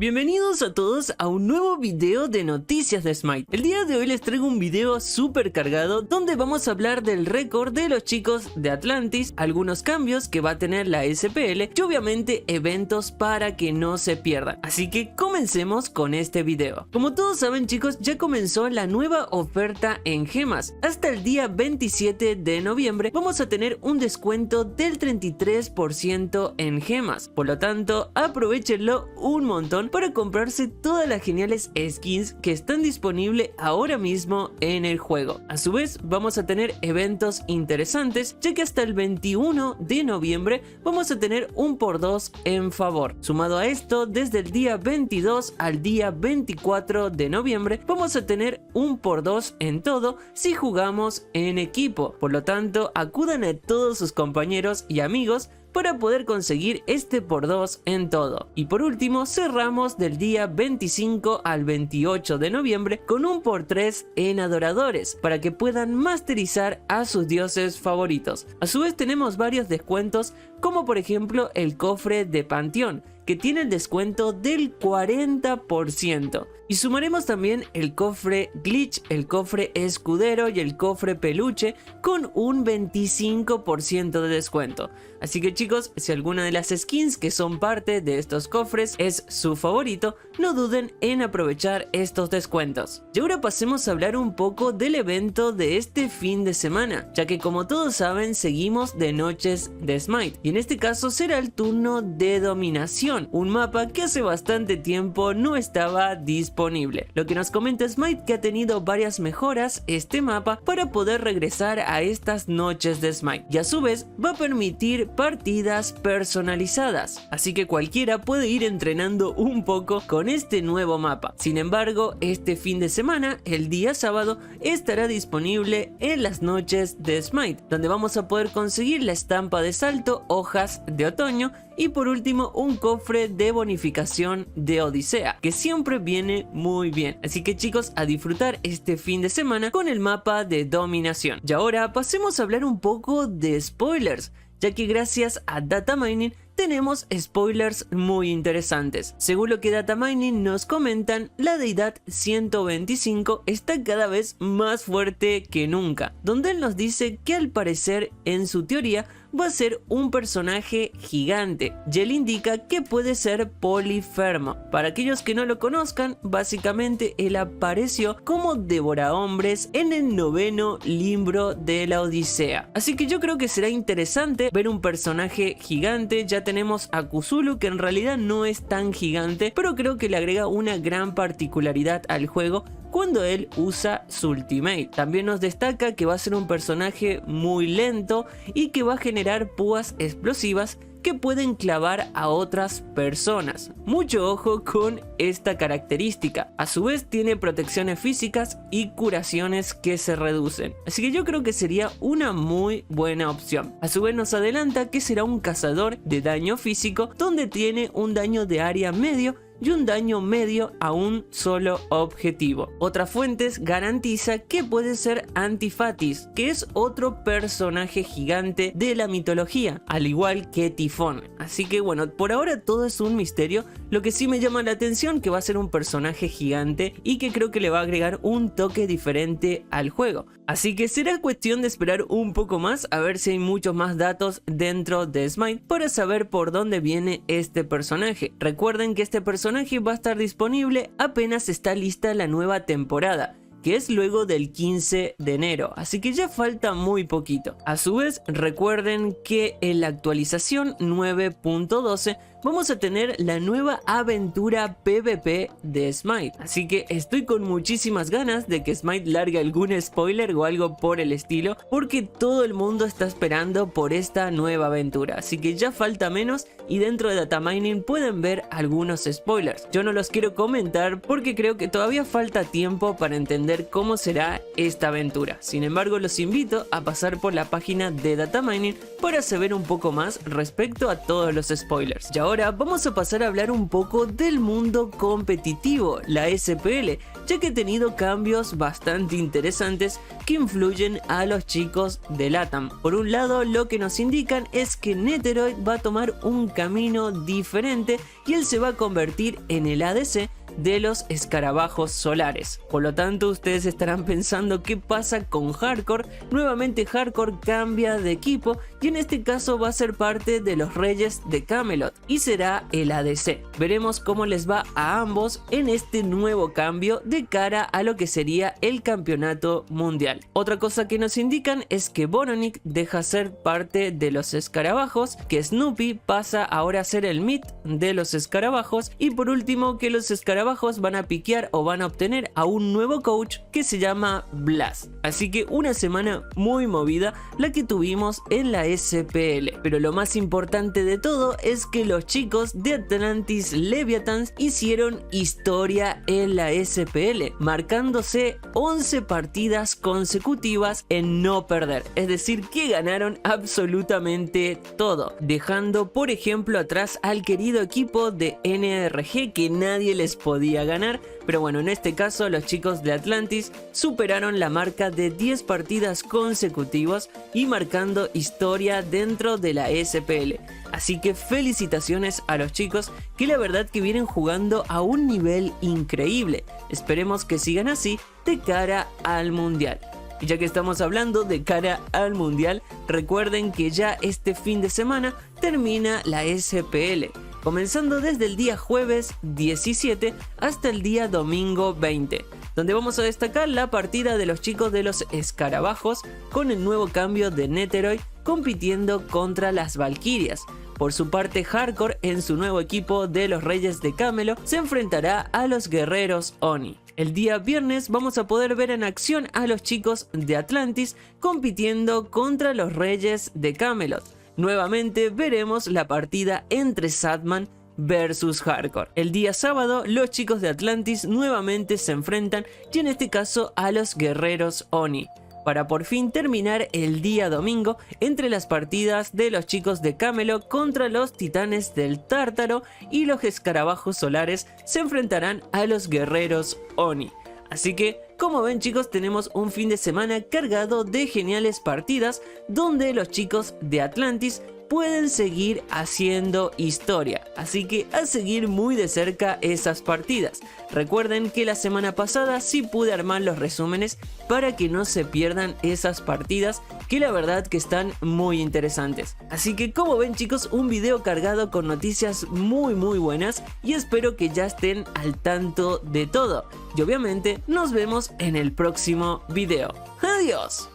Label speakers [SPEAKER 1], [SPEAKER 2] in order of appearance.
[SPEAKER 1] Bienvenidos a todos a un nuevo video de noticias de Smite. El día de hoy les traigo un video súper cargado donde vamos a hablar del récord de los chicos de Atlantis, algunos cambios que va a tener la SPL y obviamente eventos para que no se pierdan. Así que comencemos con este video. Como todos saben chicos, ya comenzó la nueva oferta en gemas. Hasta el día 27 de noviembre vamos a tener un descuento del 33% en gemas. Por lo tanto, aprovechenlo un montón para comprarse todas las geniales skins que están disponibles ahora mismo en el juego. A su vez vamos a tener eventos interesantes, ya que hasta el 21 de noviembre vamos a tener un por 2 en favor. Sumado a esto, desde el día 22 al día 24 de noviembre vamos a tener un por 2 en todo si jugamos en equipo. Por lo tanto, acudan a todos sus compañeros y amigos para poder conseguir este por 2 en todo. Y por último, cerramos del día 25 al 28 de noviembre con un por 3 en adoradores, para que puedan masterizar a sus dioses favoritos. A su vez tenemos varios descuentos, como por ejemplo el cofre de Panteón, que tiene el descuento del 40%. Y sumaremos también el cofre glitch, el cofre escudero y el cofre peluche con un 25% de descuento. Así que chicos, si alguna de las skins que son parte de estos cofres es su favorito, no duden en aprovechar estos descuentos. Y ahora pasemos a hablar un poco del evento de este fin de semana, ya que como todos saben seguimos de noches de Smite. Y en este caso será el turno de dominación, un mapa que hace bastante tiempo no estaba disponible. Lo que nos comenta Smite que ha tenido varias mejoras este mapa para poder regresar a estas noches de Smite, y a su vez va a permitir partidas personalizadas, así que cualquiera puede ir entrenando un poco con este nuevo mapa. Sin embargo, este fin de semana, el día sábado, estará disponible en las noches de Smite, donde vamos a poder conseguir la estampa de salto, hojas de otoño y por último un cofre de bonificación de Odisea, que siempre viene muy bien. Así que chicos, a disfrutar este fin de semana con el mapa de dominación. Y ahora pasemos a hablar un poco de spoilers, ya que gracias a Data Mining tenemos spoilers muy interesantes. Según lo que Data Mining nos comentan, la deidad 125 está cada vez más fuerte que nunca, donde él nos dice que al parecer en su teoría va a ser un personaje gigante, y él indica que puede ser polifermo. Para aquellos que no lo conozcan, básicamente él apareció como devorahombres en el 9º libro de la Odisea. Así que yo creo que será interesante ver un personaje gigante. Ya tenemos a Cthulhu, que en realidad no es tan gigante, pero creo que le agrega una gran particularidad al juego cuando él usa su ultimate. También nos destaca que va a ser un personaje muy lento y que va a generar púas explosivas que pueden clavar a otras personas. Mucho ojo con esta característica. A su vez tiene protecciones físicas y curaciones que se reducen. Así que yo creo que sería una muy buena opción. A su vez nos adelanta que será un cazador de daño físico, donde tiene un daño de área medio y un daño medio a un solo objetivo. Otras fuentes garantiza que puede ser Antifatis, que es otro personaje gigante de la mitología, al igual que Tifón. Así que bueno, por ahora todo es un misterio. Lo que sí me llama la atención que va a ser un personaje gigante y que creo que le va a agregar un toque diferente al juego. Así que será cuestión de esperar un poco más a ver si hay muchos más datos dentro de Smite para saber por dónde viene este personaje. Recuerden que este personaje va a estar disponible apenas está lista la nueva temporada, que es luego del 15 de enero, así que ya falta muy poquito. A su vez, recuerden que en la actualización 9.12 vamos a tener la nueva aventura PvP de Smite, así que estoy con muchísimas ganas de que Smite largue algún spoiler o algo por el estilo, porque todo el mundo está esperando por esta nueva aventura, así que ya falta menos y dentro de Data Mining pueden ver algunos spoilers. Yo no los quiero comentar porque creo que todavía falta tiempo para entender cómo será esta aventura. Sin embargo, los invito a pasar por la página de Data Mining para saber un poco más respecto a todos los spoilers. Y ahora vamos a pasar a hablar un poco del mundo competitivo, la SPL, ya que ha tenido cambios bastante interesantes que influyen a los chicos de LATAM. Por un lado, lo que nos indican es que Neteroid va a tomar un camino diferente y él se va a convertir en el ADC de los escarabajos solares. Por lo tanto, ustedes estarán pensando qué pasa con Hardcore. Nuevamente Hardcore cambia de equipo y en este caso va a ser parte de los Reyes de Camelot y será el ADC. Veremos cómo les va a ambos en este nuevo cambio de cara a lo que sería el campeonato mundial. Otra cosa que nos indican es que Boronic deja ser parte de los escarabajos, que Snoopy pasa ahora a ser el mid de los escarabajos y por último que los escarabajos van a piquear o van a obtener a un nuevo coach que se llama Blast. Así que una semana muy movida la que tuvimos en la SPL. Pero lo más importante de todo es que los chicos de Atlantis Leviathans hicieron historia en la SPL, marcándose 11 partidas consecutivas en no perder. Es decir, que ganaron absolutamente todo, dejando por ejemplo atrás al querido equipo de NRG que nadie les podía ganar. Pero bueno, en este caso los chicos de Atlantis superaron la marca de 10 partidas consecutivas y marcando historia dentro de la SPL. Así que felicitaciones a los chicos que la verdad que vienen jugando a un nivel increíble. Esperemos que sigan así de cara al mundial. Y ya que estamos hablando de cara al mundial, recuerden que ya este fin de semana termina la SPL, comenzando desde el día jueves 17 hasta el día domingo 20, donde vamos a destacar la partida de los chicos de los escarabajos con el nuevo cambio de Neteroid compitiendo contra las Valquirias. Por su parte, Hardcore en su nuevo equipo de los Reyes de Camelot se enfrentará a los guerreros Oni. El día viernes vamos a poder ver en acción a los chicos de Atlantis compitiendo contra los Reyes de Camelot. Nuevamente veremos la partida entre Sadman versus Hardcore. El día sábado los chicos de Atlantis nuevamente se enfrentan y en este caso a los guerreros Oni, para por fin terminar el día domingo entre las partidas de los chicos de Camelot contra los titanes del Tártaro y los escarabajos solares se enfrentarán a los guerreros Oni. Así que, como ven chicos, tenemos un fin de semana cargado de geniales partidas donde los chicos de Atlantis pueden seguir haciendo historia, así que a seguir muy de cerca esas partidas. Recuerden que la semana pasada sí pude armar los resúmenes para que no se pierdan esas partidas, que la verdad que están muy interesantes. Así que como ven chicos, un video cargado con noticias muy buenas y espero que ya estén al tanto de todo. Y obviamente nos vemos en el próximo video. ¡Adiós!